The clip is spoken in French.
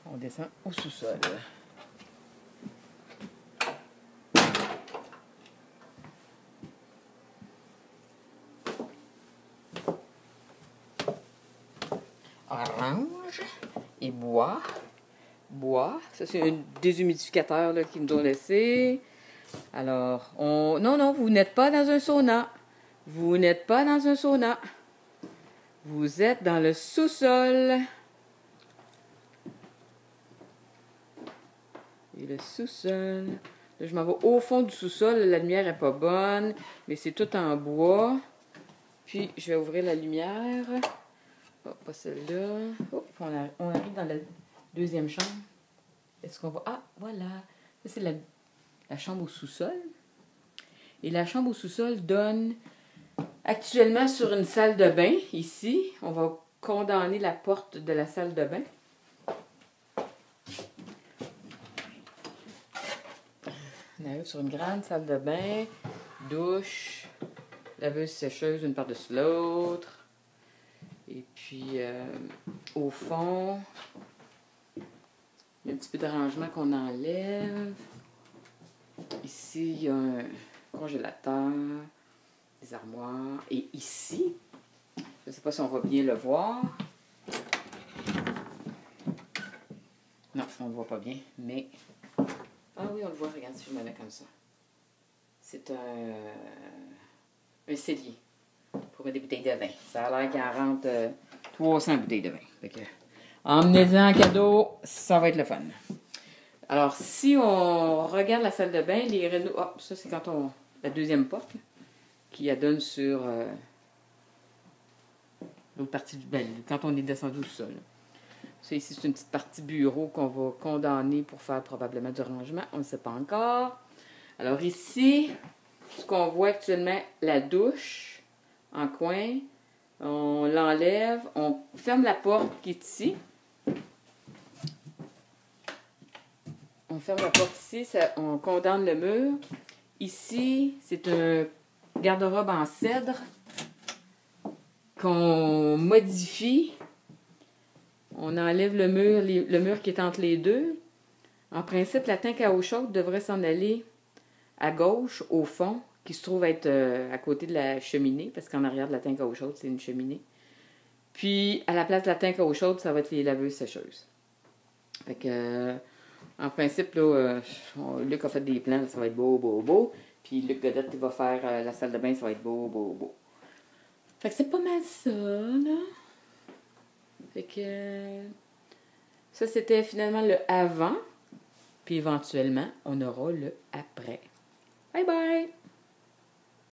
On descend au sous-sol. Orange et bois. Bois. Ça, c'est un déshumidificateur qu'ils nous ont laissé. Alors, non, non, vous n'êtes pas dans un sauna. Vous n'êtes pas dans un sauna. Vous êtes dans le sous-sol. Et le sous-sol. Là, je m'en vais au fond du sous-sol. La lumière n'est pas bonne, mais c'est tout en bois. Puis, je vais ouvrir la lumière. Oh, pas celle-là. Oh, on arrive dans la deuxième chambre. Est-ce qu'on va... Ah, voilà. Ça, c'est la chambre au sous-sol. Et la chambre au sous-sol donne actuellement sur une salle de bain. Ici, on va condamner la porte de la salle de bain. On arrive sur une grande salle de bain. Douche. Laveuse sécheuse, une par-dessus l'autre. Et puis, au fond, il y a un petit peu d'arrangement qu'on enlève. Ici, il y a un congélateur, des armoires. Et ici, je ne sais pas si on va bien le voir. Non, on ne le voit pas bien, mais... Ah oui, on le voit, regarde si je me mets comme ça. C'est un cellier pour mettre des bouteilles de vin. Ça a l'air qu'il en rentre 300 bouteilles de vin. Fait que, emmenez-en en cadeau, ça va être le fun. Alors, si on regarde la salle de bain, les rénaux... Oh, ça, c'est quand on... La deuxième porte, là, qui donne sur l'autre partie du bain, quand on est descendu au sol. Ça, ici, c'est une petite partie bureau qu'on va condamner pour faire probablement du rangement. On ne sait pas encore. Alors ici, ce qu'on voit actuellement, la douche en coin. On l'enlève, on ferme la porte qui est ici. On ferme la porte ici, on condamne le mur. Ici, c'est un garde-robe en cèdre qu'on modifie. On enlève le mur qui est entre les deux. En principe, la tank à eau chaude devrait s'en aller à gauche, au fond, qui se trouve être à côté de la cheminée, parce qu'en arrière de la tank à eau chaude, c'est une cheminée. Puis, à la place de la tank à eau chaude, ça va être les laveuses sécheuses. Fait que, en principe, là, Luc a fait des plans, ça va être beau, beau, beau. Puis, Luc Godette, il va faire la salle de bain, ça va être beau, beau, beau. Fait que c'est pas mal ça, là. Fait que, ça, c'était finalement le avant. Puis, éventuellement, on aura le après. Bye bye!